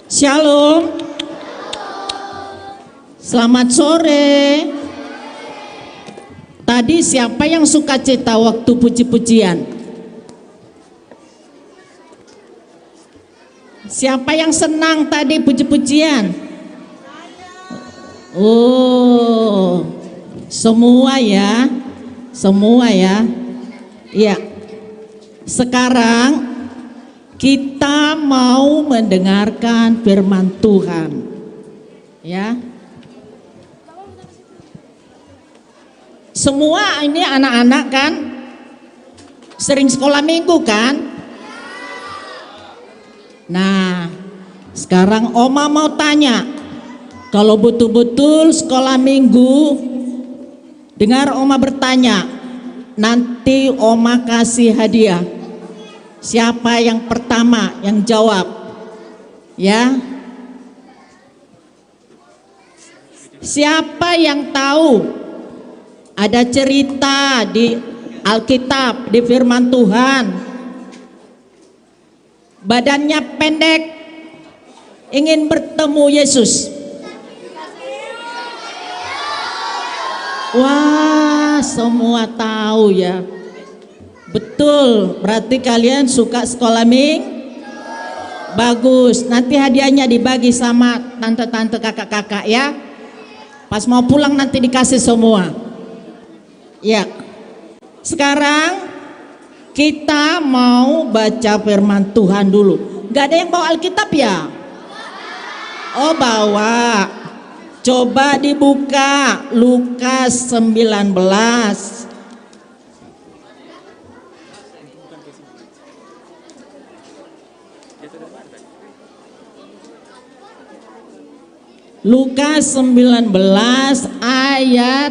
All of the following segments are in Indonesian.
Shalom. Selamat sore. Tadi siapa yang suka cita waktu puji-pujian? Siapa yang senang tadi puji-pujian? Oh, semua ya. Semua ya. Iya. Sekarang kita mau mendengarkan firman Tuhan. Ya. Semua ini anak-anak kan sering sekolah minggu kan? Nah, sekarang Oma mau tanya, kalau betul-betul sekolah minggu, dengar Oma bertanya, nanti Oma kasih hadiah. Siapa yang pertama yang jawab? Ya. Siapa yang tahu ada cerita di Alkitab, di firman Tuhan, badannya pendek, ingin bertemu Yesus? Wah, semua tahu ya. Betul, berarti kalian suka sekolah minggu? Bagus, nanti hadiahnya dibagi sama tante-tante, kakak-kakak ya. Pas mau pulang nanti dikasih semua. Ya, sekarang kita mau baca firman Tuhan dulu. Gak ada yang bawa Alkitab ya? Oh, bawa. Coba dibuka Lukas 19. Lukas 19 ayat,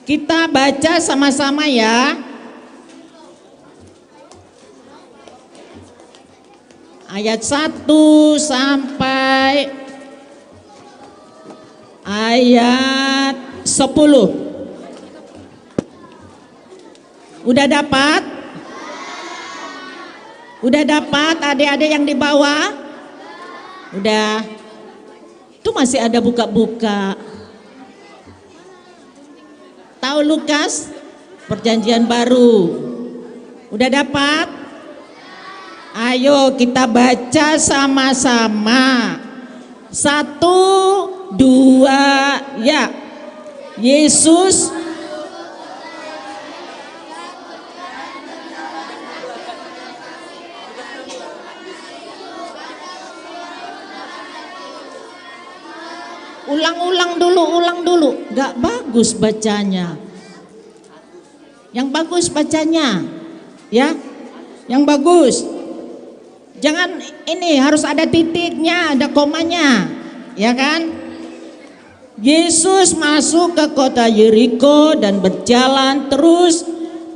kita baca sama-sama ya. Ayat 1 sampai ayat 10. Udah dapat? Udah dapat adik-adik yang di bawah? Udah. Itu masih ada buka-buka. Tahu Lukas? Perjanjian baru. Udah dapat? Ayo kita baca sama-sama. 1, 2, ya. Yesus ulang dulu, gak bagus bacanya. Yang bagus bacanya, ya, yang bagus. Jangan ini, harus ada titiknya, ada komanya, ya kan? Yesus masuk ke kota Yeriko dan berjalan terus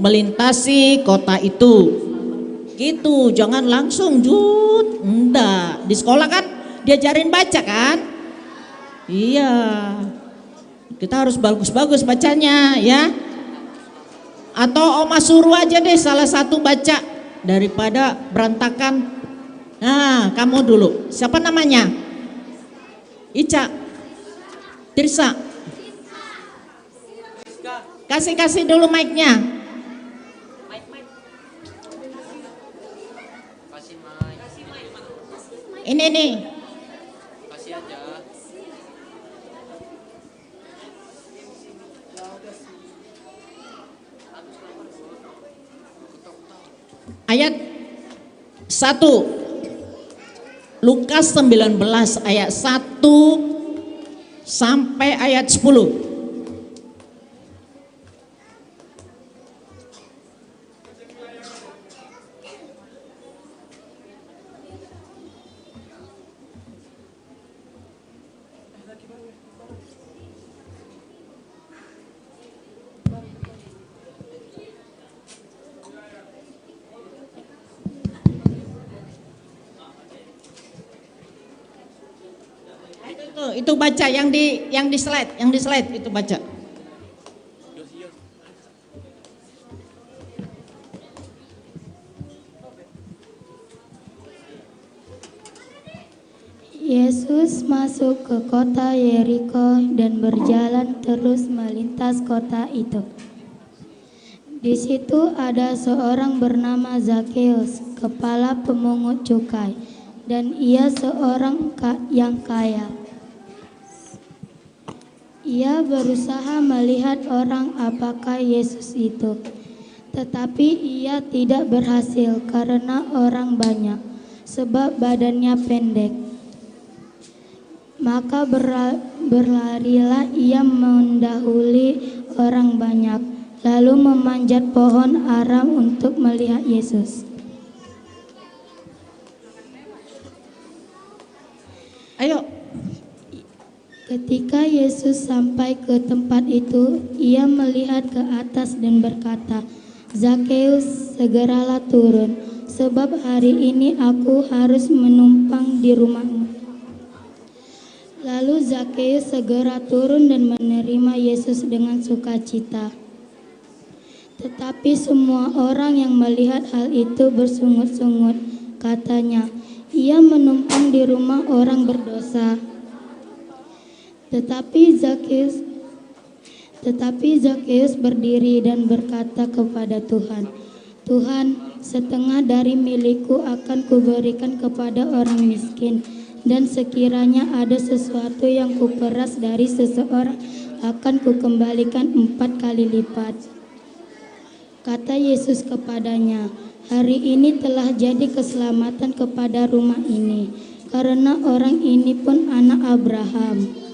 melintasi kota itu. Gitu, jangan langsung jut, enggak. Di sekolah kan diajarin baca kan? Iya, kita harus bagus-bagus bacanya ya. Atau Oma suruh aja deh salah satu baca daripada berantakan. Nah, kamu dulu. Siapa namanya? Ica, Tirsa. Kasih dulu mic-nya. Ini nih. Kasih aja. Ayat 1. Lukas 19 ayat 1 sampai ayat 10. Itu baca yang di slide itu baca. Yesus masuk ke kota Yeriko dan berjalan terus melintas kota itu. Di situ ada seorang bernama Zakheus, kepala pemungut cukai, dan ia seorang yang kaya. Ia berusaha melihat orang apakah Yesus itu, tetapi ia tidak berhasil karena orang banyak, sebab badannya pendek. Maka berlarilah ia mendahului orang banyak, lalu memanjat pohon ara untuk melihat Yesus. Ayo. Ketika Yesus sampai ke tempat itu, ia melihat ke atas dan berkata, "Zakheus, segeralah turun, sebab hari ini aku harus menumpang di rumahmu." Lalu Zakheus segera turun dan menerima Yesus dengan sukacita. Tetapi semua orang yang melihat hal itu bersungut-sungut, katanya, "Ia menumpang di rumah orang berdosa." Tetapi Zakheus berdiri dan berkata kepada Tuhan, "Tuhan, setengah dari milikku akan kuberikan kepada orang miskin, dan sekiranya ada sesuatu yang kuperas dari seseorang, akan kukembalikan 4 kali lipat." Kata Yesus kepadanya, "Hari ini telah jadi keselamatan kepada rumah ini, karena orang ini pun anak Abraham.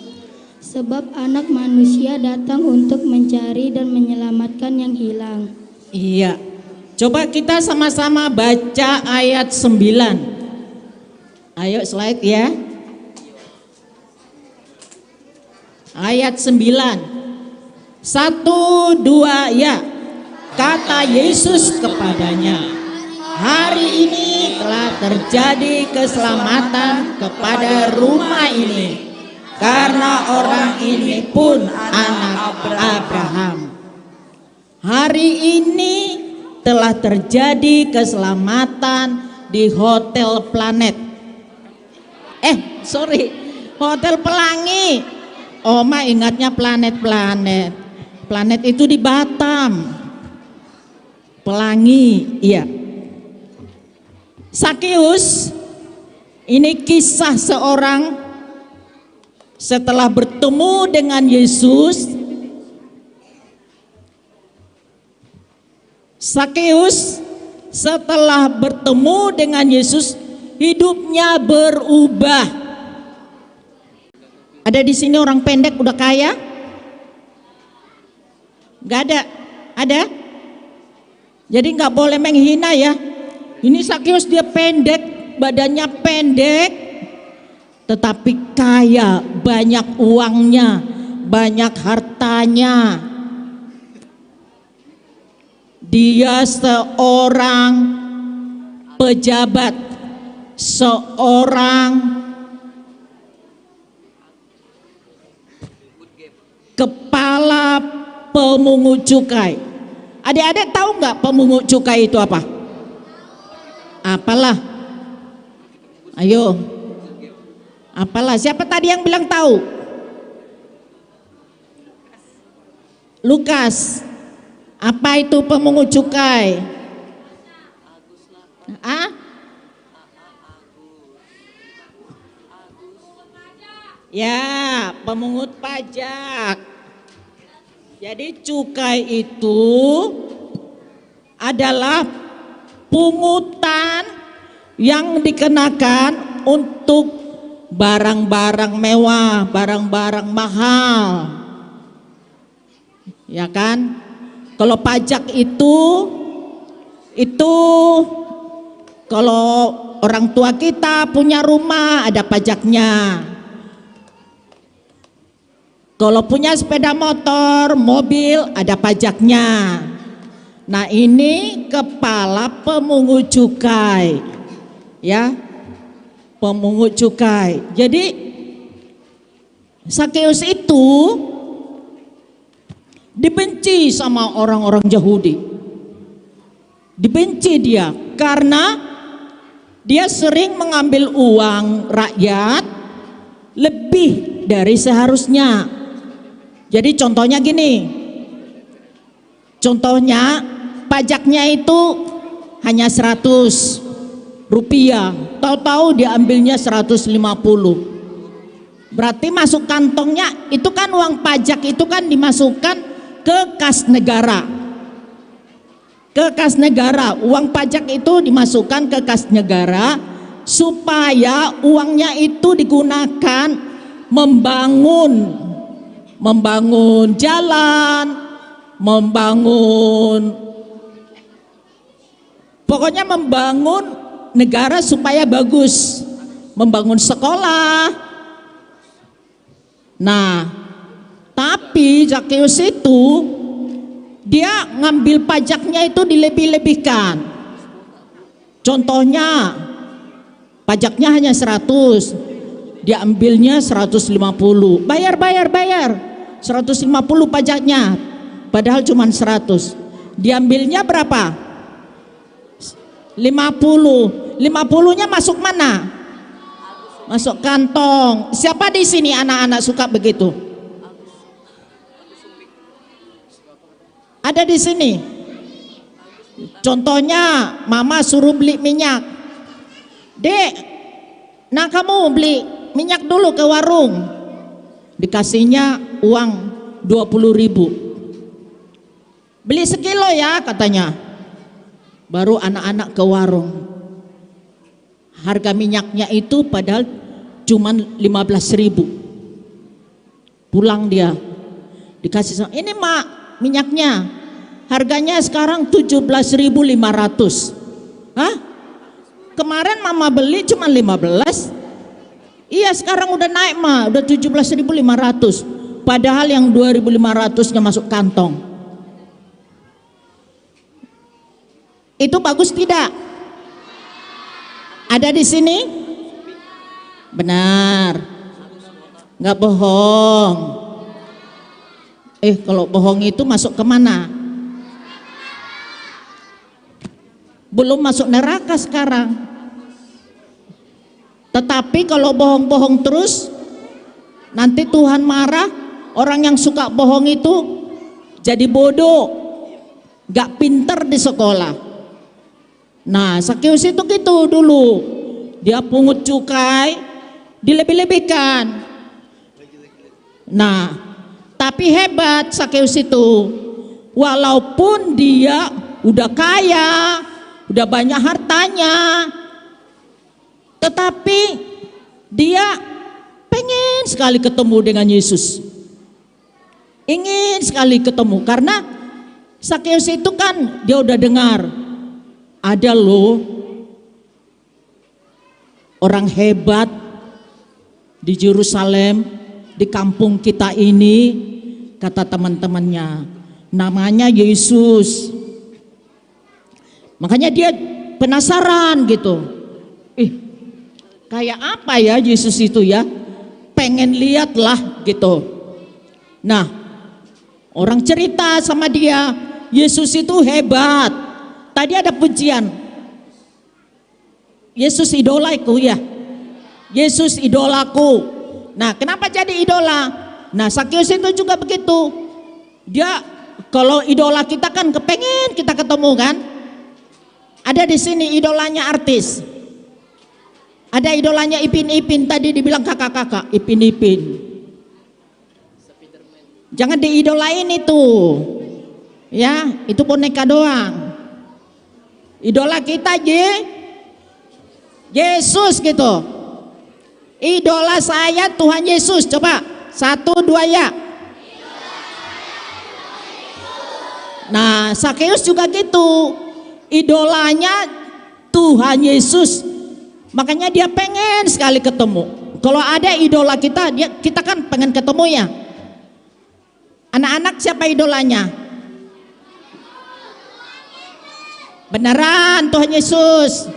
Sebab Anak Manusia datang untuk mencari dan menyelamatkan yang hilang." Iya. Coba kita sama-sama baca ayat 9. Ayo slide ya. Ayat 9. 1, 2, ya. Kata Yesus kepadanya, "Hari ini telah terjadi keselamatan kepada rumah ini, karena orang ini pun anak Abraham." Hari ini telah terjadi keselamatan di Hotel Planet. Hotel Pelangi. Oma ingatnya Planet. Planet itu di Batam. Pelangi, iya. Zakheus, ini kisah seorang setelah bertemu dengan Yesus. Zakheus setelah bertemu dengan Yesus, hidupnya berubah. Ada di sini orang pendek udah kaya? Gak ada? Ada? Jadi gak boleh menghina ya. Ini Zakheus dia pendek, badannya pendek, tetapi kaya, banyak uangnya, banyak hartanya. Dia seorang pejabat, seorang kepala pemungut cukai. Adik-adik tahu nggak pemungut cukai itu apa? Apalah? Ayo. Apalah? Siapa tadi yang bilang tahu? Lukas. Apa itu pemungut cukai? Ya, pemungut pajak. Jadi cukai itu adalah pungutan yang dikenakan untuk barang-barang mewah, barang-barang mahal. Ya kan? Kalau pajak itu kalau orang tua kita punya rumah ada pajaknya. Kalau punya sepeda motor, mobil ada pajaknya. Nah, ini kepala pemungut cukai. Ya. Pemungut cukai. Jadi Zakheus itu dibenci sama orang-orang Yahudi. Dibenci dia karena dia sering mengambil uang rakyat lebih dari seharusnya. Jadi contohnya gini, contohnya pajaknya itu hanya 100 rupiah, tahu-tahu diambilnya 150. Berarti masuk kantongnya itu kan uang pajak itu kan dimasukkan ke kas negara. Ke kas negara, uang pajak itu dimasukkan ke kas negara supaya uangnya itu digunakan membangun jalan, pokoknya membangun negara supaya bagus, membangun sekolah. Nah, tapi Zakeus itu dia ngambil pajaknya itu dilebih-lebihkan. Contohnya pajaknya hanya 100, dia ambilnya 150. Bayar 150 pajaknya, padahal cuma 100. Diambilnya berapa? 50. 50-nya masuk mana? Masuk kantong. Siapa di sini anak-anak suka begitu? Ada di sini. Contohnya mama suruh beli minyak. Dek, nah kamu beli minyak dulu ke warung. Dikasihnya uang 20.000. Beli sekilo ya katanya. Baru anak-anak ke warung. Harga minyaknya itu padahal cuman 15.000. Pulang dia. Dikasih, ini mak minyaknya. Harganya sekarang 17.500. Hah? Kemarin mama beli cuma 15. Iya sekarang udah naik mah, udah 17.500. Padahal yang 2.500-nya masuk kantong. Itu bagus tidak? Ada di sini? Benar. Nggak bohong. Kalau bohong itu masuk kemana? Belum masuk neraka sekarang. Tetapi kalau bohong-bohong terus, nanti Tuhan marah. Orang yang suka bohong itu jadi bodoh, gak pinter di sekolah. Nah, Zakeus itu gitu dulu. Dia pungut cukai, dilebih-lebihkan. Nah, tapi hebat Zakeus itu. Walaupun dia udah kaya, udah banyak hartanya, tetapi dia pengen sekali ketemu dengan Yesus. Ingin sekali ketemu karena Zakeus itu kan dia udah dengar ada loh orang hebat di Yerusalem, di kampung kita ini, kata teman-temannya, namanya Yesus. Makanya dia penasaran gitu. Kayak apa ya Yesus itu ya? Pengen lihat lah gitu. Nah, orang cerita sama dia, Yesus itu hebat. Tadi ada pujian, Yesus idolaku ya. Yesus idolaku. Nah, kenapa jadi idola? Nah, Zakeus itu juga begitu. Dia kalau idola kita kan kepengen kita ketemu kan? Ada di sini idolanya artis. Ada idolanya Ipin-Ipin, tadi dibilang kakak-kakak, Ipin-Ipin. Jangan diidolain itu. Ya, itu boneka doang. Idola kita Yesus gitu. Idola saya Tuhan Yesus. Coba 1, 2 ya. Nah, Zakeus juga gitu. Idolanya Tuhan Yesus. Makanya dia pengen sekali ketemu. Kalau ada idola kita kan pengen ketemu ya. Anak-anak siapa idolanya? Beneran Tuhan Yesus.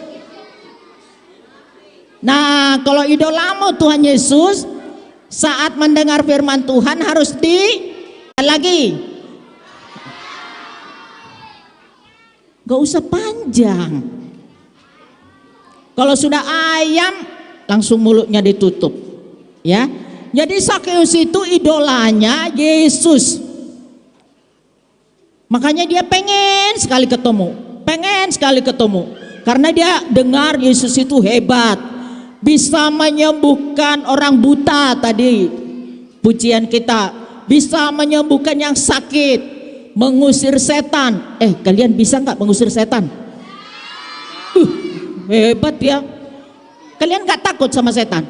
Nah, kalau idolamu Tuhan Yesus, saat mendengar firman Tuhan harus lagi. Gak usah panjang. Kalau sudah ayam, langsung mulutnya ditutup. Ya. Jadi Sakeus itu idolanya Yesus. Makanya dia pengen sekali ketemu. Karena dia dengar Yesus itu hebat. Bisa menyembuhkan orang buta tadi. Pujian kita. Bisa menyembuhkan yang sakit. Mengusir setan. Kalian bisa nggak mengusir setan? Hebat ya. Kalian nggak takut sama setan?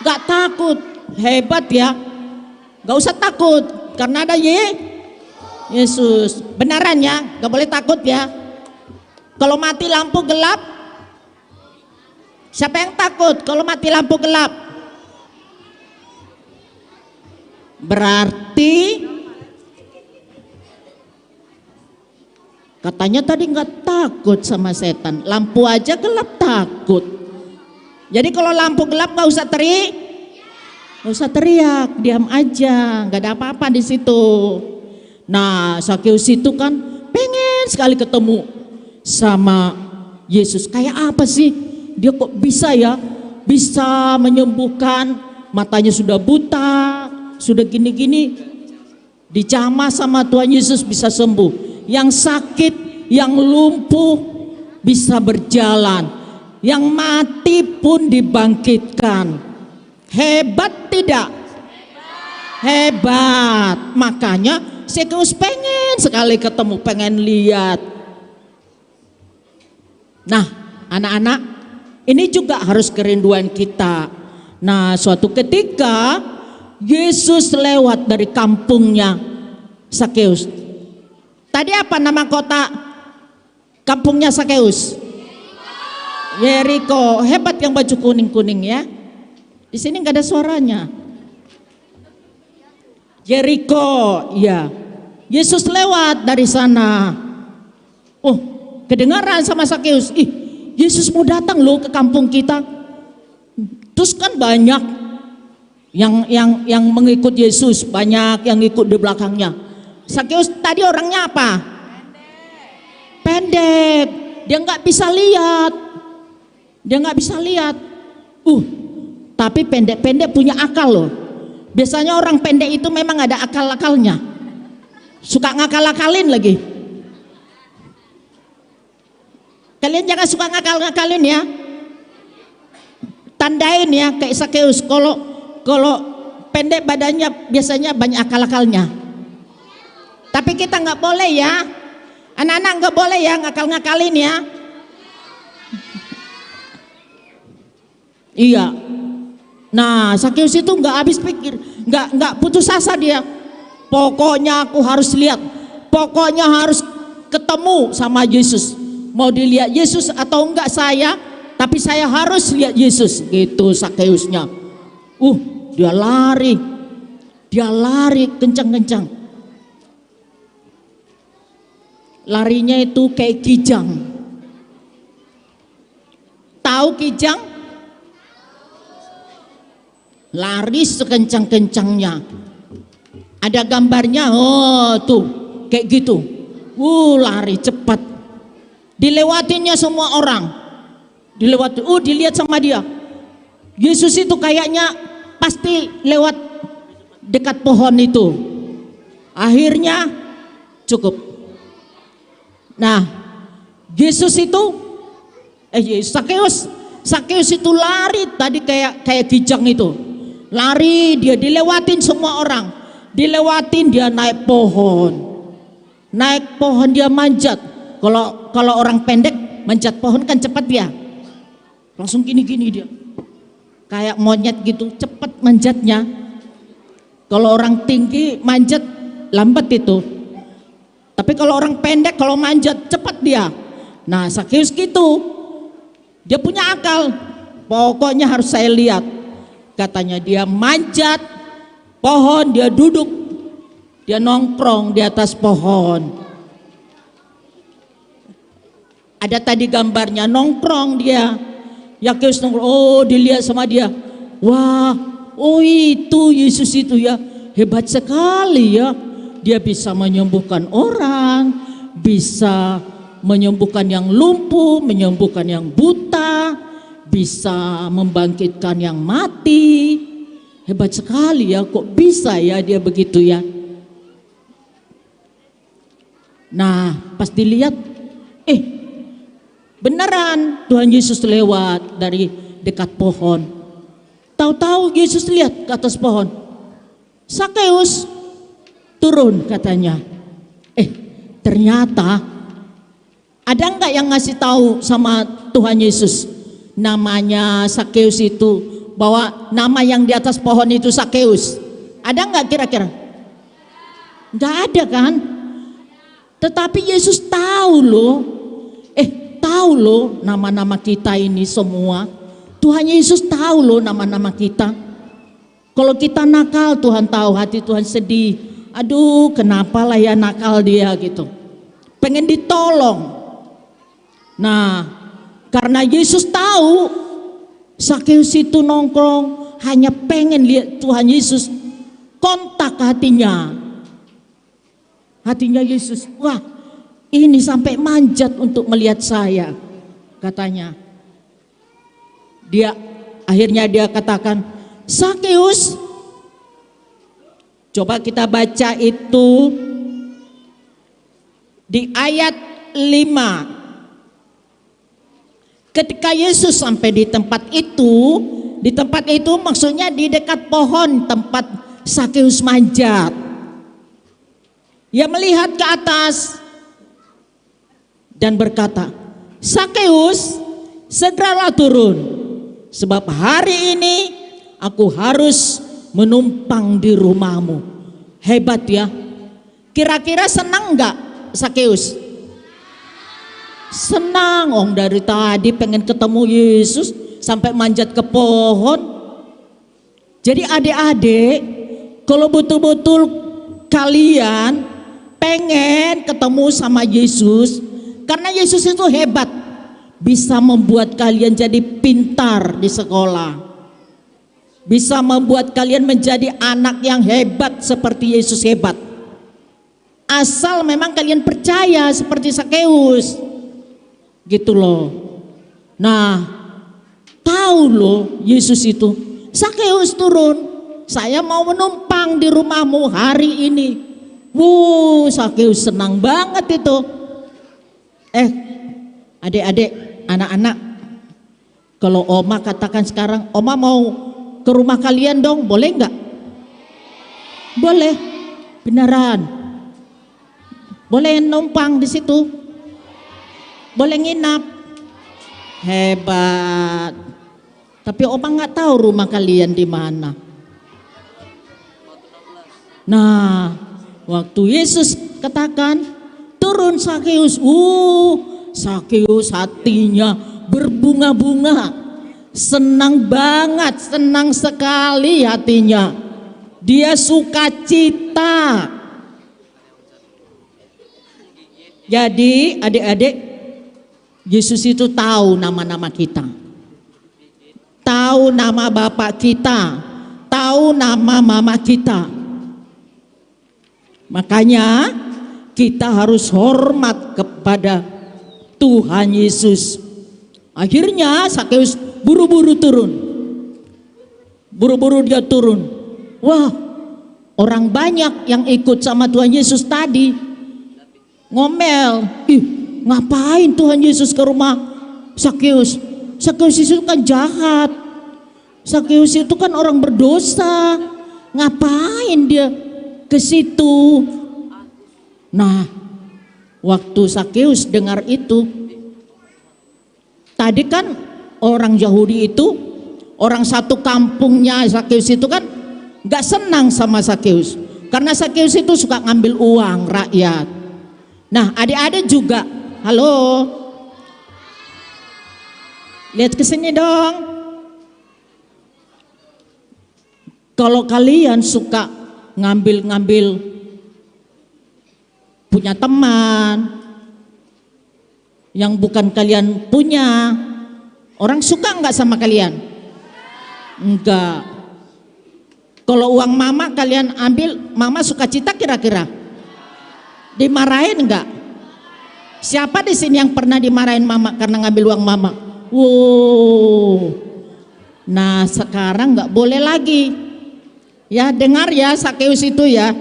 Nggak takut. Hebat ya. Nggak usah takut. Karena ada Yesus. Benaran ya. Nggak boleh takut ya. Kalau mati lampu gelap, siapa yang takut kalau mati lampu gelap? Berarti katanya tadi nggak takut sama setan. Lampu aja gelap takut. Jadi kalau lampu gelap nggak usah teriak, diam aja, nggak ada apa-apa di situ. Nah, Sakeus itu kan pengen sekali ketemu sama Yesus. Kayak apa sih? Dia kok bisa ya? Bisa menyembuhkan, matanya sudah buta, sudah gini-gini, dijamah sama Tuhan Yesus bisa sembuh. Yang sakit, yang lumpuh bisa berjalan, yang mati pun dibangkitkan. Hebat tidak? Hebat. Makanya Sakeus pengen sekali ketemu, pengen lihat. Nah, anak-anak, ini juga harus kerinduan kita. Nah, suatu ketika Yesus lewat dari kampungnya Sakeus. Tadi apa nama kota kampungnya Sakeus? Yeriko. Hebat yang baju kuning-kuning ya. Di sini nggak ada suaranya. Yeriko, ya. Yesus lewat dari sana. Kedengaran sama Sakeus, Yesus mau datang loh ke kampung kita. Terus kan banyak yang mengikut Yesus, banyak yang ikut di belakangnya. Sakeus tadi orangnya apa? Pendek. Dia nggak bisa lihat. Tapi pendek-pendek punya akal loh. Biasanya orang pendek itu memang ada akal-akalnya. Suka ngakal-akalin lagi. Kalian jangan suka ngakal-ngakalin ya. Tandain ya kayak Sakeus. Kalau pendek badannya biasanya banyak akal-akalnya. Tapi kita nggak boleh ya. Anak-anak nggak boleh ya ngakal-ngakalin ya. Iya. Nah, Sakeus itu nggak habis pikir, nggak putus asa dia. Pokoknya aku harus lihat. Pokoknya harus ketemu sama Yesus. Mau dilihat Yesus atau enggak saya, tapi saya harus lihat Yesus. Gitu Sakeusnya. Dia lari kencang-kencang. Larinya itu kayak kijang. Tahu kijang? Lari sekencang-kencangnya. Ada gambarnya. Tuh kayak gitu. Lari cepat. Dilewatinnya semua orang. Dilihat sama dia. Yesus itu kayaknya pasti lewat dekat pohon itu. Akhirnya cukup. Nah, Yesus itu Sakeus itu lari tadi kayak kijang itu. Lari, dia dilewatin semua orang. Dilewatin, dia naik pohon. Naik pohon dia manjat. Kalau orang pendek manjat pohon kan cepat dia. Langsung gini-gini dia. Kayak monyet gitu, cepat manjatnya. Kalau orang tinggi manjat lambat itu. Tapi kalau orang pendek kalau manjat cepat dia. Nah, Sakeus gitu. Dia punya akal. Pokoknya harus saya lihat. Katanya dia manjat pohon, dia duduk. Dia nongkrong di atas pohon. Ada tadi gambarnya nongkrong dia. Sakeus nongkrong, dilihat sama dia. Wah, itu Yesus itu ya. Hebat sekali ya. Dia bisa menyembuhkan orang, bisa menyembuhkan yang lumpuh, menyembuhkan yang buta, bisa membangkitkan yang mati. Hebat sekali ya, kok bisa ya dia begitu ya. Nah, pas dilihat, beneran Tuhan Yesus lewat dari dekat pohon. Tahu-tahu Yesus lihat ke atas pohon. Sakeus, turun katanya. Ternyata ada nggak yang ngasih tahu sama Tuhan Yesus namanya Sakeus itu, bahwa nama yang di atas pohon itu Sakeus? Ada nggak kira-kira? Nggak ada kan? Tetapi Yesus tahu loh nama-nama kita ini semua. Tuhan Yesus tahu loh nama-nama kita. Kalau kita nakal, Tuhan tahu, hati Tuhan sedih. Aduh, kenapa lah ya nakal dia gitu. Pengen ditolong. Nah, karena Yesus tahu Sakeus itu nongkrong hanya pengen lihat Tuhan Yesus, kontak hatinya. Hatinya Yesus, wah ini sampai manjat untuk melihat saya, katanya. Akhirnya dia katakan, Sakeus. Coba kita baca itu di ayat 5. Ketika Yesus sampai di tempat itu maksudnya di dekat pohon tempat Sakeus manjat. Ia melihat ke atas dan berkata, Sakeus, segeralah turun, sebab hari ini aku harus menumpang di rumahmu. Hebat ya. Kira-kira senang nggak Sakeus? Senang, dari tadi pengen ketemu Yesus sampai manjat ke pohon. Jadi adik-adik, kalau betul-betul kalian pengen ketemu sama Yesus, karena Yesus itu hebat, bisa membuat kalian jadi pintar di sekolah, bisa membuat kalian menjadi anak yang hebat seperti Yesus hebat. Asal memang kalian percaya seperti Sakeus, gitu loh. Nah, tahu loh Yesus itu, Sakeus turun, saya mau menumpang di rumahmu hari ini. Sakeus senang banget itu. Adik-adik, anak-anak, kalau Oma katakan sekarang, Oma mau ke rumah kalian dong, boleh nggak? Boleh, beneran. Boleh numpang di situ, boleh nginap. Hebat. Tapi Oma nggak tahu rumah kalian di mana. Nah, waktu Yesus katakan turun Sakeus, Sakeus hatinya berbunga-bunga, senang banget, senang sekali hatinya. Dia sukacita. Jadi adik-adik, Yesus itu tahu nama-nama kita, tahu nama bapak kita, tahu nama mama kita. Makanya kita harus hormat kepada Tuhan Yesus. Akhirnya Sakeus buru-buru turun. Buru-buru dia turun. Wah, orang banyak yang ikut sama Tuhan Yesus tadi ngomel, ngapain Tuhan Yesus ke rumah Sakeus? Sakeus itu kan jahat. Sakeus itu kan orang berdosa. Ngapain dia ke situ? Nah, waktu Sakeus dengar itu, tadi kan orang Yahudi itu, orang satu kampungnya Sakeus itu kan gak senang sama Sakeus, karena Sakeus itu suka ngambil uang rakyat. Nah, adik-adik juga, halo, lihat ke sini dong. Kalau kalian suka ngambil punya teman yang bukan kalian punya, orang suka nggak sama kalian? Enggak. Kalau uang mama kalian ambil, mama suka cita kira-kira? Dimarahin enggak? Siapa di sini yang pernah dimarahin mama karena ngambil uang mama? Wow. Nah, sekarang nggak boleh lagi. Ya, dengar ya Sakeus itu ya.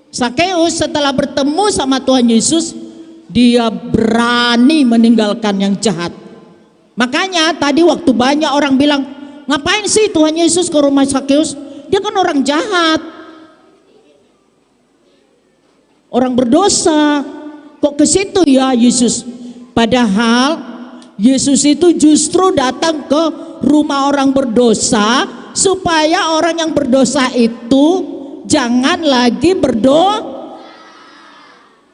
Sakeus setelah bertemu sama Tuhan Yesus, dia berani meninggalkan yang jahat. Makanya tadi waktu banyak orang bilang, ngapain sih Tuhan Yesus ke rumah Sakeus? Dia kan orang jahat, orang berdosa. Kok ke situ ya Yesus? Padahal Yesus itu justru datang ke rumah orang berdosa supaya orang yang berdosa itu jangan lagi berdosa.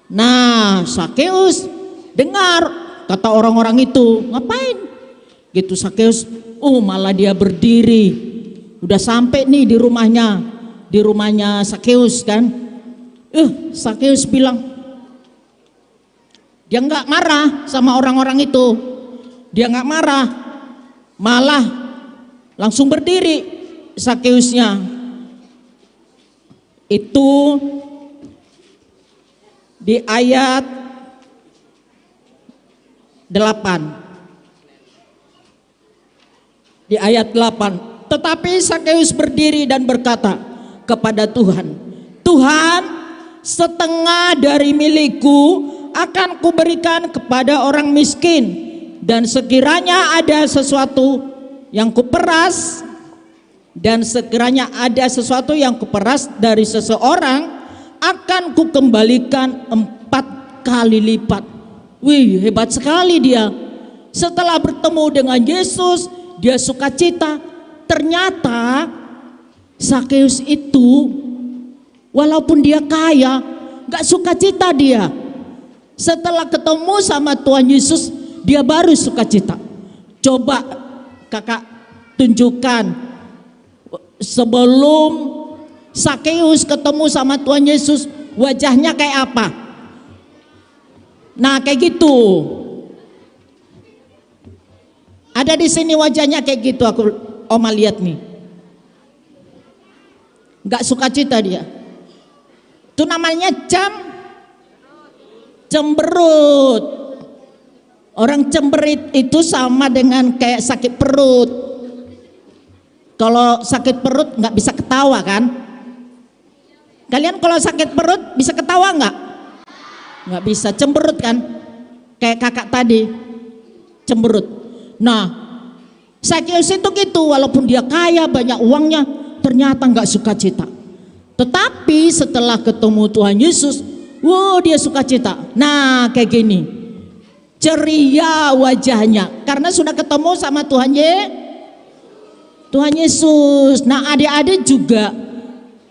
Nah, Sakeus dengar kata orang-orang itu, ngapain? Gitu Sakeus, malah dia berdiri. Udah sampai nih di rumahnya Sakeus kan. Sakeus bilang, dia nggak marah sama orang-orang itu, dia nggak marah, malah langsung berdiri Sakeusnya. Itu di ayat 8. Di ayat 8. Tetapi Sakeus berdiri dan berkata kepada Tuhan, Tuhan, setengah dari milikku akan kuberikan kepada orang miskin, dan sekiranya ada sesuatu yang kuperas dari seseorang, akan kukembalikan 4 kali lipat. Wih, hebat sekali dia. Setelah bertemu dengan Yesus, dia sukacita. Ternyata Sakeus itu walaupun dia kaya, gak sukacita dia. Setelah ketemu sama Tuhan Yesus, dia baru sukacita. Coba kakak tunjukkan sebelum Sakeus ketemu sama Tuhan Yesus, wajahnya kayak apa? Nah, kayak gitu. Ada di sini wajahnya kayak gitu, Oma lihat nih. Gak sukacita dia. Itu namanya cemberut. Orang cemberut itu sama dengan kayak sakit perut. Kalau sakit perut nggak bisa ketawa kan? Kalian kalau sakit perut bisa ketawa nggak? Nggak bisa, cemberut kan? Kayak kakak tadi, cemberut. Nah, Sakeus itu gitu, walaupun dia kaya banyak uangnya, ternyata nggak sukacita. Tetapi setelah ketemu Tuhan Yesus, dia sukacita. Nah, kayak gini, ceria wajahnya karena sudah ketemu sama Tuhan Yesus. Nah, adik-adik juga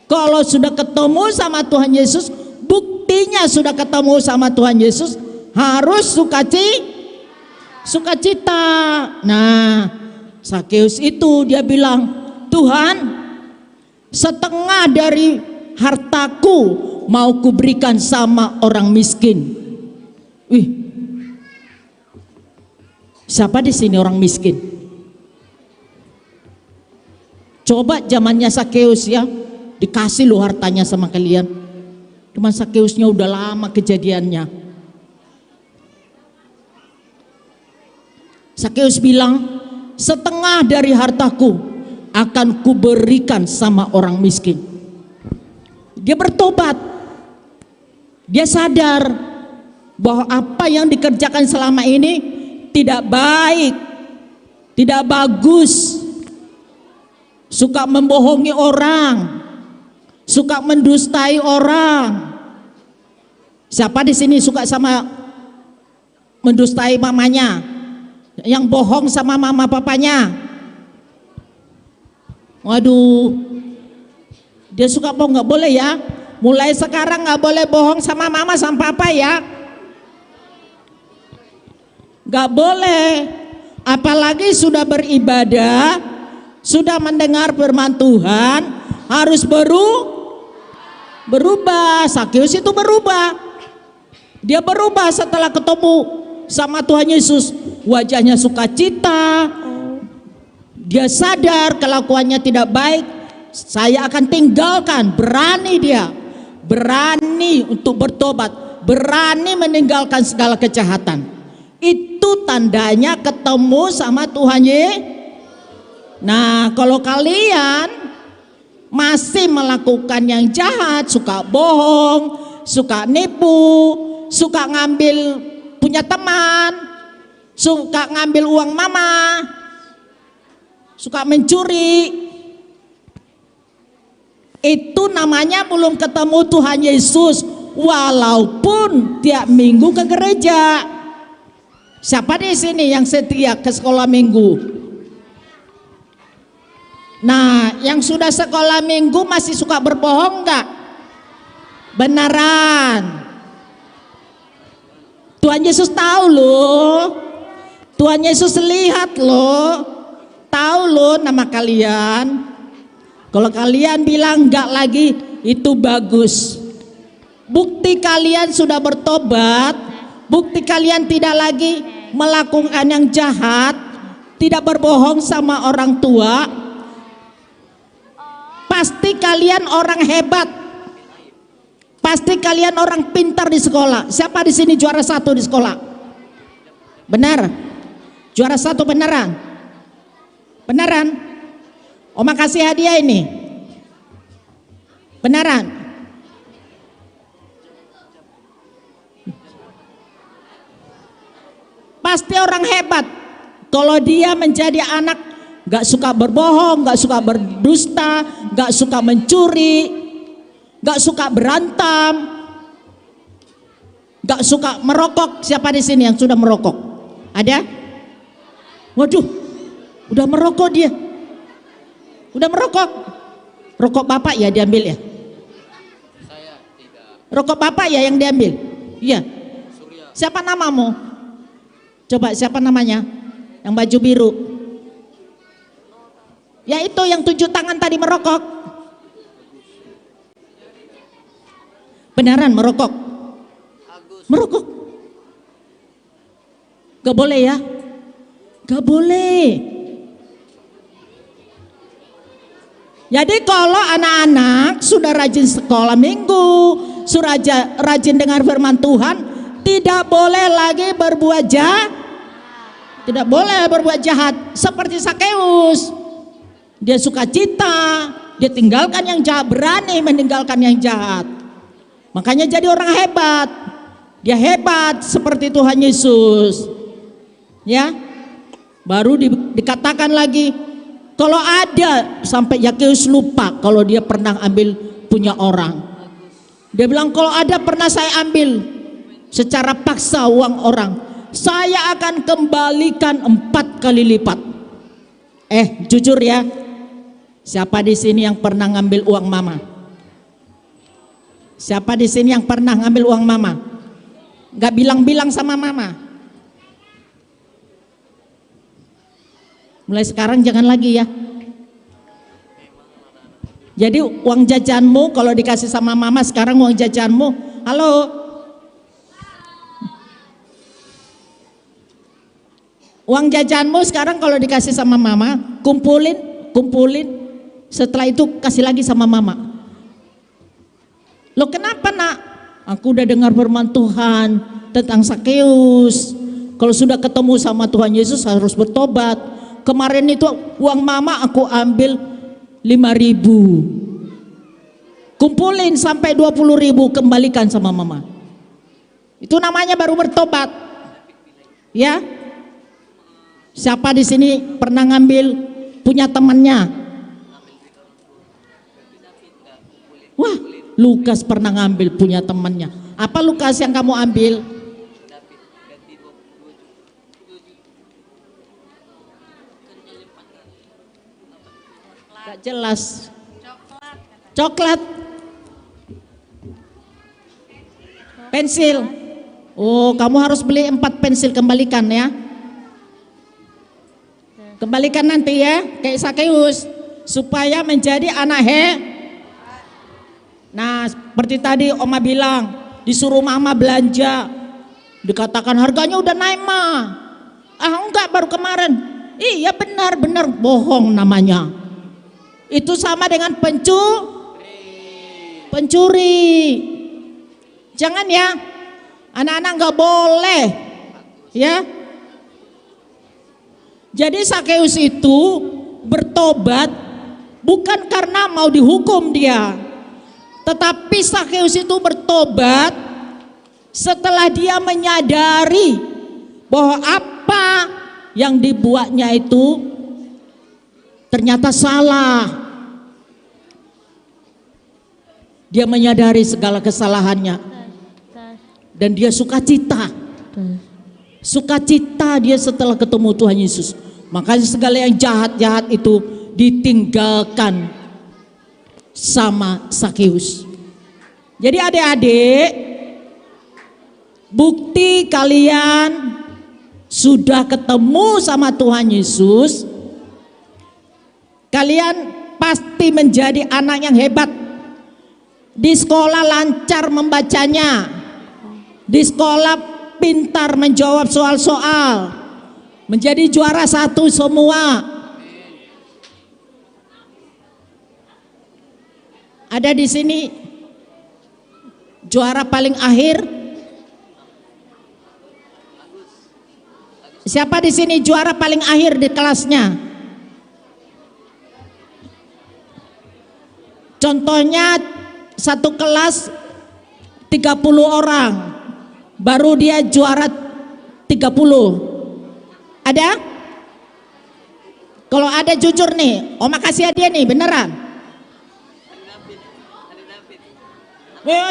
kalau sudah ketemu sama Tuhan Yesus, buktinya sudah ketemu sama Tuhan Yesus, harus sukacita. Nah, Sakeus itu dia bilang, Tuhan, setengah dari hartaku mau kuberikan sama orang miskin. Wih, siapa di sini orang miskin? Coba zamannya Sakeus ya, dikasih loh hartanya sama kalian. Cuman Sakeusnya udah lama kejadiannya. Sakeus bilang, setengah dari hartaku akan kuberikan sama orang miskin. Dia bertobat. Dia sadar bahwa apa yang dikerjakan selama ini tidak baik, tidak bagus. Suka membohongi orang, suka mendustai orang. Siapa di sini suka sama mendustai mamanya? Yang bohong sama mama papanya? Waduh, dia suka bohong. Nggak boleh ya. Mulai sekarang nggak boleh bohong sama mama sama papa ya. Nggak boleh. Apalagi sudah beribadah, sudah mendengar firman Tuhan, harus berubah. Sakeus itu berubah. Dia berubah setelah ketemu sama Tuhan Yesus. Wajahnya sukacita. Dia sadar kelakuannya tidak baik. Saya akan tinggalkan. Berani dia, berani untuk bertobat, berani meninggalkan segala kejahatan. Itu tandanya ketemu sama Tuhan Yesus. Nah, kalau kalian masih melakukan yang jahat, suka bohong, suka nipu, suka ngambil punya teman, suka ngambil uang mama, suka mencuri, itu namanya belum ketemu Tuhan Yesus walaupun tiap minggu ke gereja. Siapa di sini yang setia ke sekolah minggu? Nah, yang sudah sekolah minggu masih suka berbohong enggak? Beneran. Tuhan Yesus tahu loh. Tuhan Yesus lihat loh. Tahu loh nama kalian. Kalau kalian bilang enggak lagi, itu bagus. Bukti kalian sudah bertobat, bukti kalian tidak lagi melakukan yang jahat, tidak berbohong sama orang tua. Pasti kalian orang hebat. Pasti kalian orang pintar di sekolah. Siapa di sini juara 1 di sekolah? Benar? Juara 1 beneran? Beneran? Oma kasih hadiah ini. Beneran? Pasti orang hebat kalau dia menjadi anak gak suka berbohong, gak suka berdusta, gak suka mencuri, gak suka berantem, gak suka merokok. Siapa di sini yang sudah merokok? Ada? Waduh, udah merokok dia. Udah merokok. Rokok bapak ya diambil ya? Saya tidak. Rokok bapak ya yang diambil? Iya. Surya. Siapa namamu? Coba siapa namanya? Yang baju biru. Ya itu yang 7 tangan tadi merokok. Beneran merokok? Agus. Merokok? Gak boleh ya? Gak boleh. Jadi kalau anak-anak sudah rajin sekolah minggu, sudah rajin dengar firman Tuhan, tidak boleh lagi berbuat jahat. Tidak boleh berbuat jahat seperti Sakeus. Dia suka cita, dia tinggalkan yang jahat, berani meninggalkan yang jahat. Makanya jadi orang hebat. Dia hebat seperti Tuhan Yesus. Ya. Baru dikatakan lagi, kalau ada, sampai Sakeus lupa kalau dia pernah ambil punya orang. Dia bilang kalau ada pernah saya ambil secara paksa uang orang, saya akan kembalikan 4 kali lipat. Jujur ya, siapa di sini yang pernah ngambil uang mama? Siapa di sini yang pernah ngambil uang mama? Gak bilang-bilang sama mama. Mulai sekarang jangan lagi ya. Jadi uang jajanmu kalau dikasih sama mama, sekarang uang jajanmu, halo, uang jajanmu sekarang kalau dikasih sama mama, kumpulin. Setelah itu kasih lagi sama mama. Loh kenapa nak? Aku udah dengar firman Tuhan tentang Sakeus. Kalau sudah ketemu sama Tuhan Yesus harus bertobat. Kemarin itu uang mama aku ambil 5.000. Kumpulin sampai 20.000, kembalikan sama mama. Itu namanya baru bertobat. Ya. Siapa di sini pernah ngambil punya temannya? Wah, Lukas pernah ngambil punya temannya. Apa Lukas yang kamu ambil? Gak jelas. Coklat. Pensil. Oh, kamu harus beli 4 pensil, kembalikan ya. Kembalikan nanti ya, kayak Sakeus, supaya menjadi anak Nah, seperti tadi Oma bilang, disuruh mama belanja, dikatakan harganya udah naik mah. Enggak, baru kemarin. Iya benar bohong namanya. Itu sama dengan pencuri. Jangan ya, anak-anak nggak boleh ya. Jadi Sakeus itu bertobat bukan karena mau dihukum dia, tetapi Sakeus itu bertobat setelah dia menyadari bahwa apa yang dibuatnya itu ternyata salah. Dia menyadari segala kesalahannya dan dia sukacita. Sukacita dia setelah ketemu Tuhan Yesus. Makanya segala yang jahat-jahat itu ditinggalkan sama Sakeus. Jadi adik-adik, bukti kalian sudah ketemu sama Tuhan Yesus, kalian pasti menjadi anak yang hebat. Di sekolah lancar membacanya, di sekolah pintar menjawab soal-soal, menjadi juara 1 semua. Ada di sini juara paling akhir? Siapa di sini juara paling akhir di kelasnya? Contohnya satu kelas 30 orang, baru dia juara 30. Ada? Kalau ada jujur nih, Oma kasih hadiah nih, beneran.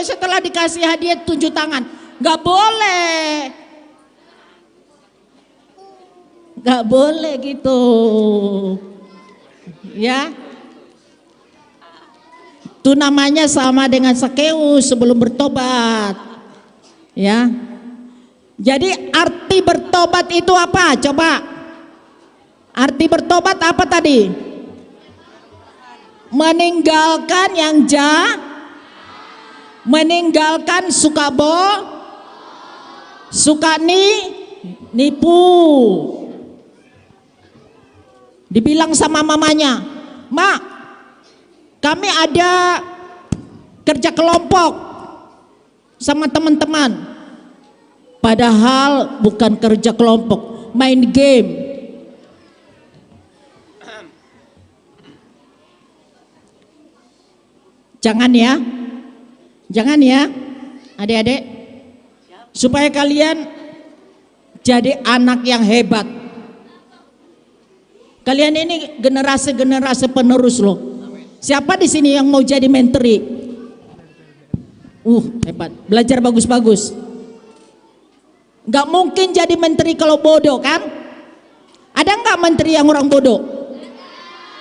Setelah dikasih hadiah tunjuk tangan, nggak boleh, nggak boleh gitu, ya. Itu namanya sama dengan Sakeus sebelum bertobat, ya. Jadi arti bertobat itu apa? Coba, arti bertobat apa tadi? Meninggalkan yang jahat, meninggalkan suka nipu. Dibilang sama mamanya, "Mak, kami ada kerja kelompok sama teman-teman." Padahal bukan kerja kelompok, main game. Jangan ya, jangan ya adik-adik, supaya kalian jadi anak yang hebat. Kalian ini generasi-generasi penerus loh. Siapa di sini yang mau jadi menteri? Hebat, belajar bagus-bagus. Gak mungkin jadi menteri kalau bodoh kan? Ada nggak menteri yang orang bodoh?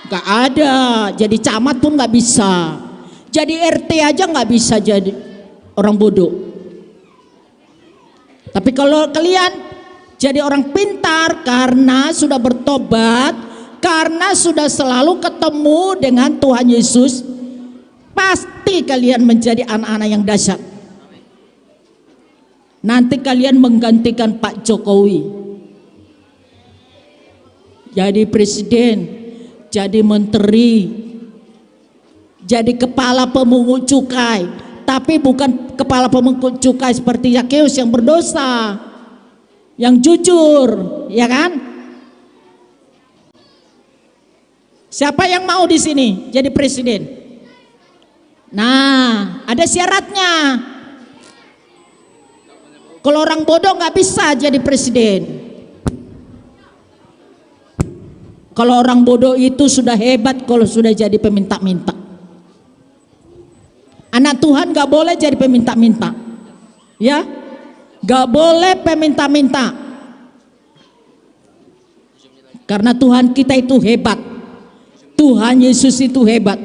Gak ada. Jadi camat pun gak bisa. Jadi RT aja gak bisa jadi orang bodoh. Tapi kalau kalian jadi orang pintar karena sudah bertobat, karena sudah selalu ketemu dengan Tuhan Yesus, pasti kalian menjadi anak-anak yang dahsyat. Nanti kalian menggantikan Pak Jokowi, jadi presiden, jadi menteri, jadi kepala pemungut cukai. Tapi bukan kepala pemungut cukai seperti Sakeus yang berdosa, yang jujur, ya kan? Siapa yang mau di sini jadi presiden? Nah, ada syaratnya. Kalau orang bodoh nggak bisa jadi presiden. Kalau orang bodoh itu sudah hebat kalau sudah jadi peminta-minta. Anak Tuhan nggak boleh jadi peminta-minta, ya, nggak boleh peminta-minta. Karena Tuhan kita itu hebat, Tuhan Yesus itu hebat.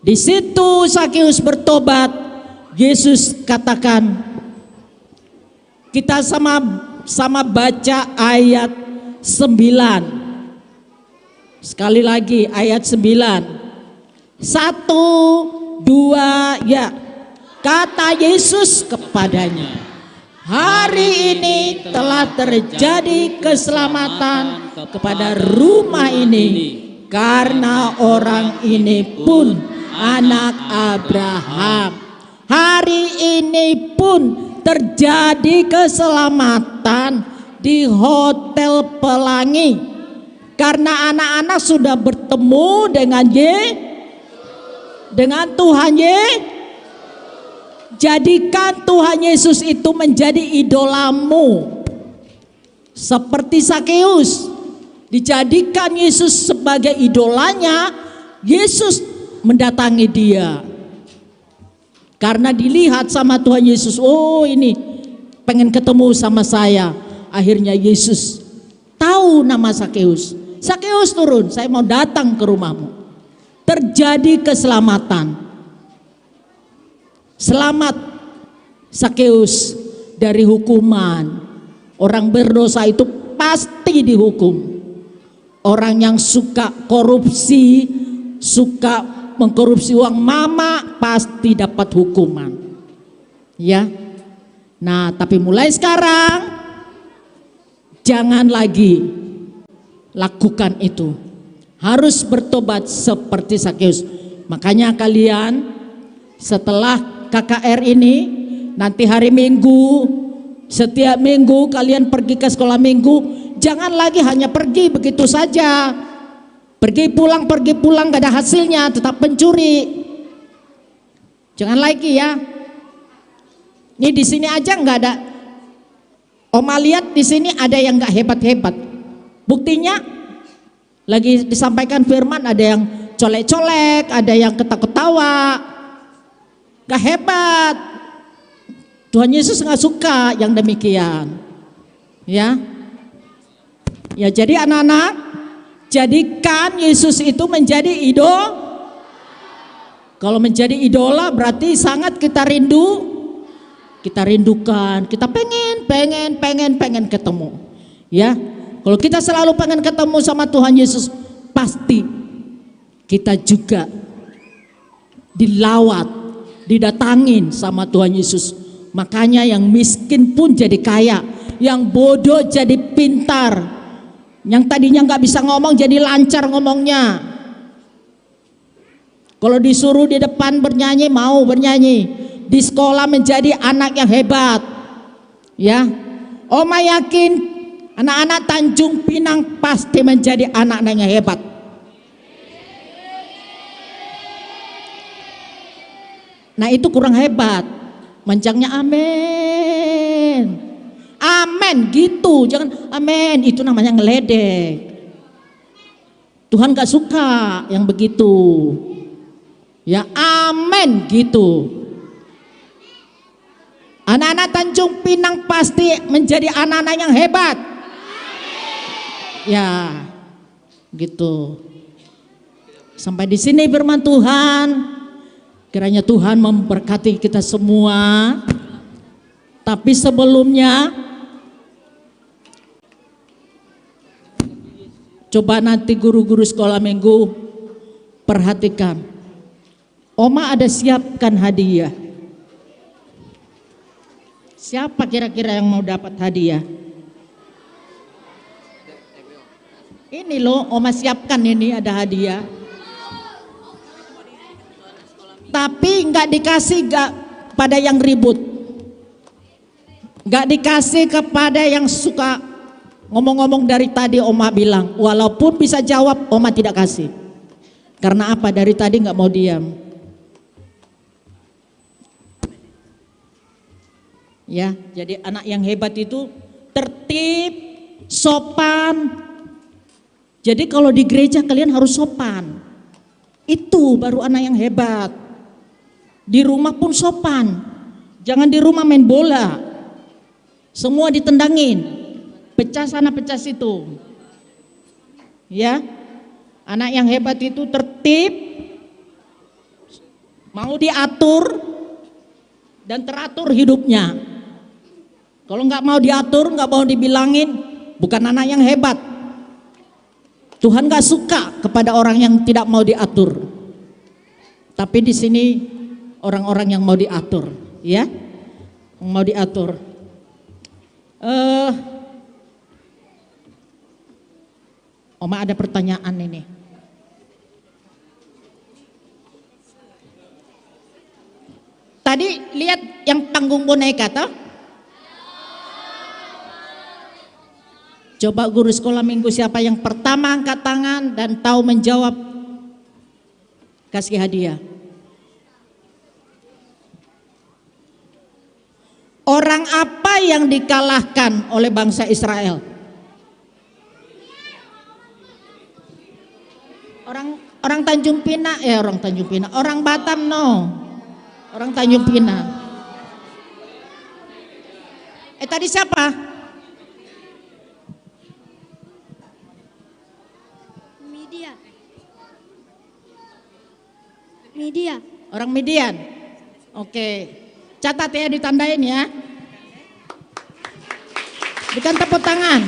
Di situ Sakeus bertobat. Yesus katakan, kita sama baca ayat 9. Sekali lagi ayat 9. 1, 2, ya. Kata Yesus kepadanya, hari ini telah terjadi keselamatan kepada rumah ini, karena orang ini pun anak Abraham. Hari ini pun terjadi keselamatan di Hotel Pelangi. Karena anak-anak sudah bertemu dengan Tuhan jadikan Tuhan Yesus itu menjadi idolamu. Seperti Sakeus, dijadikan Yesus sebagai idolanya, Yesus mendatangi dia. Karena dilihat sama Tuhan Yesus, oh ini pengen ketemu sama saya. Akhirnya Yesus tahu nama Sakeus. Sakeus turun, saya mau datang ke rumahmu. Terjadi keselamatan. Selamat Sakeus dari hukuman. Orang berdosa itu pasti dihukum. Orang yang suka korupsi, suka mengkorupsi uang mama, pasti dapat hukuman. Ya. Nah, tapi mulai sekarang jangan lagi lakukan itu. Harus bertobat seperti Sakeus. Makanya kalian setelah KKR ini, nanti hari Minggu, setiap minggu kalian pergi ke sekolah minggu, jangan lagi hanya pergi begitu saja. Pergi pulang gak ada hasilnya, tetap pencuri. Jangan lagi ya. Ini di sini aja nggak ada. Oma lihat di sini ada yang nggak hebat-hebat. Buktinya lagi disampaikan firman, ada yang colek-colek, ada yang ketawa-ketawa, nggak hebat. Tuhan Yesus nggak suka yang demikian. Ya, ya jadi anak-anak, jadikan Yesus itu menjadi idola. Kalau menjadi idola berarti sangat kita rindukan, kita pengen ketemu. Ya, kalau kita selalu pengen ketemu sama Tuhan Yesus, pasti kita juga dilawat, didatangin sama Tuhan Yesus. Makanya yang miskin pun jadi kaya, yang bodoh jadi pintar, yang tadinya nggak bisa ngomong jadi lancar ngomongnya. Kalau disuruh di depan bernyanyi, mau bernyanyi. Di sekolah menjadi anak yang hebat. Ya, Oma yakin anak-anak Tanjung Pinang pasti menjadi anak-anak yang hebat. Nah itu kurang hebat. Manjangnya amin, amin gitu, jangan amin, itu namanya ngeledek. Tuhan gak suka yang begitu. Ya amin gitu. Anak-anak Tanjung Pinang pasti menjadi anak-anak yang hebat. Ya gitu. Sampai di sini firman Tuhan. Kiranya Tuhan memberkati kita semua. Tapi sebelumnya, coba nanti guru-guru sekolah minggu perhatikan. Oma ada siapkan hadiah. Siapa kira-kira yang mau dapat hadiah? Ini loh, Oma siapkan ini ada hadiah. Tapi nggak dikasih pada yang ribut, nggak dikasih kepada yang suka ngomong-ngomong dari tadi. Oma bilang, walaupun bisa jawab, Oma tidak kasih. Karena apa? Dari tadi nggak mau diam. Ya, jadi anak yang hebat itu tertib, sopan. Jadi kalau di gereja kalian harus sopan. Itu baru anak yang hebat. Di rumah pun sopan. Jangan di rumah main bola. Semua ditendangin. Pecah sana pecah situ. Ya. Anak yang hebat itu tertib, mau diatur dan teratur hidupnya. Kalau nggak mau diatur, nggak mau dibilangin, bukan anak yang hebat. Tuhan nggak suka kepada orang yang tidak mau diatur. Tapi di sini orang-orang yang mau diatur, ya, yang mau diatur. Oma ada pertanyaan ini. Tadi lihat yang panggung boneka toh? Coba guru sekolah minggu siapa yang pertama angkat tangan dan tahu menjawab, kasih hadiah. Orang apa yang dikalahkan oleh bangsa Israel? Orang Tanjung Pinang, orang Batam no. Orang Tanjung Pinang. Tadi siapa? Media. Orang Midian. Oke. Catat ya, ditandain ya. Bukan tepuk tangan.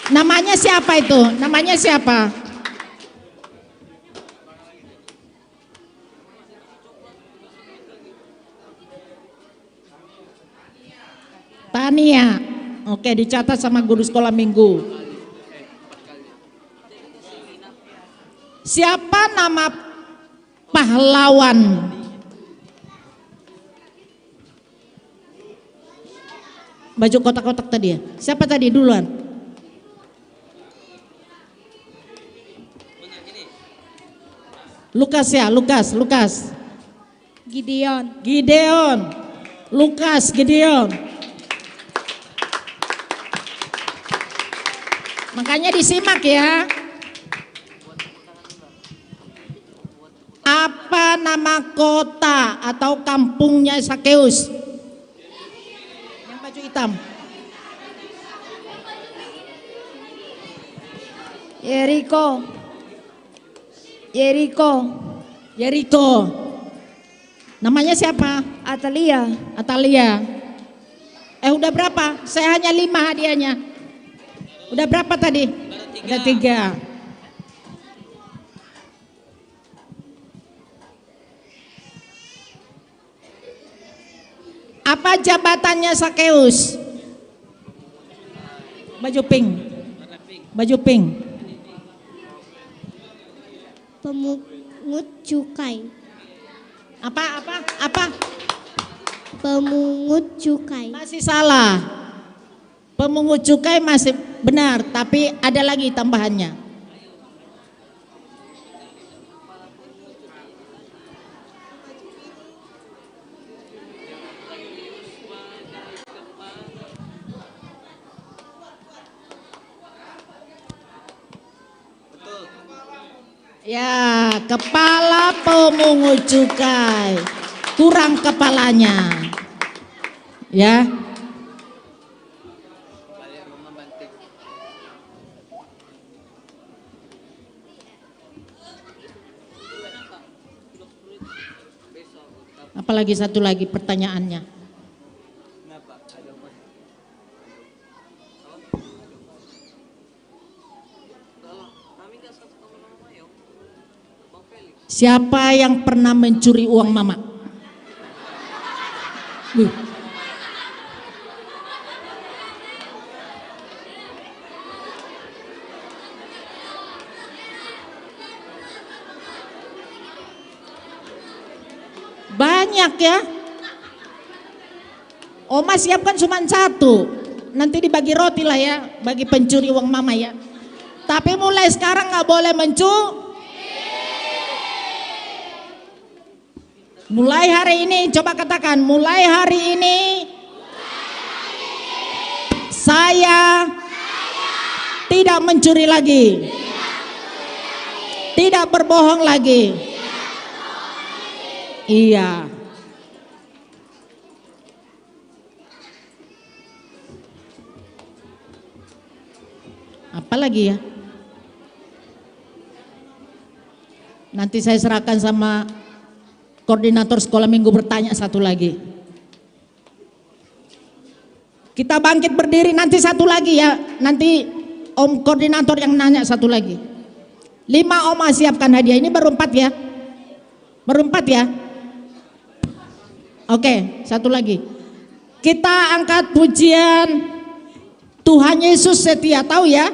Namanya siapa itu? Namanya siapa? Tania. Oke, dicatat sama guru sekolah minggu. Siapa nama pahlawan? Baju kotak-kotak tadi ya. Siapa tadi duluan? Lukas ya, Lukas. Gideon. Lukas, Gideon. Makanya disimak ya. Apa nama kota atau kampungnya Sakeus? Yang baju hitam. Yeriko. Namanya siapa? Atalia. Udah berapa? Saya hanya 5 hadiahnya. Udah berapa tadi? Udah 3. Apa jabatannya Sakeus? Baju pink. Pemungut cukai. Apa? Pemungut cukai. Masih salah. Pemungut cukai masih benar, tapi ada lagi tambahannya. Ya, kepala pemungut cukai. Kurang kepalanya. Ya. Apalagi satu lagi pertanyaannya. Siapa yang pernah mencuri uang mama? Banyak ya. Oma siapkan cuma 1. Nanti dibagi roti lah ya, bagi pencuri uang mama ya. Tapi mulai sekarang nggak boleh Mulai hari ini, coba katakan, mulai hari ini saya tidak mencuri lagi, tidak berbohong lagi. Iya. Apa lagi ya? Nanti saya serahkan sama koordinator sekolah minggu bertanya satu lagi. Kita bangkit berdiri, nanti satu lagi ya. Nanti om koordinator yang nanya satu lagi. 5 oma siapkan hadiah, ini baru 4 ya. Oke, satu lagi. Kita angkat pujian Tuhan Yesus setia, tahu ya?